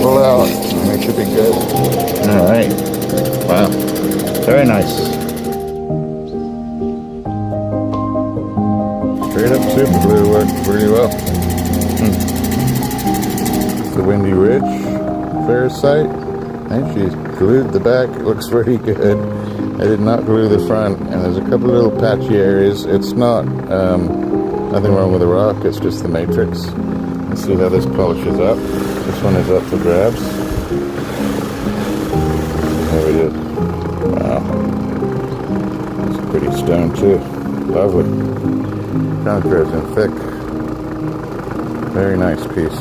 pull out, and they should be good. All right. Wow. Very nice. Straight up super glue worked pretty well. The Windy Ridge Variscite. I think she's glued the back. It looks very good. I did not glue the front, and there's a couple of little patchy areas. It's not nothing wrong with the rock. It's just the matrix. Let's see how this polishes up. This one is up for grabs. There it is. Wow. It's a pretty stone too. Lovely. Kind of resin thick. Very nice piece.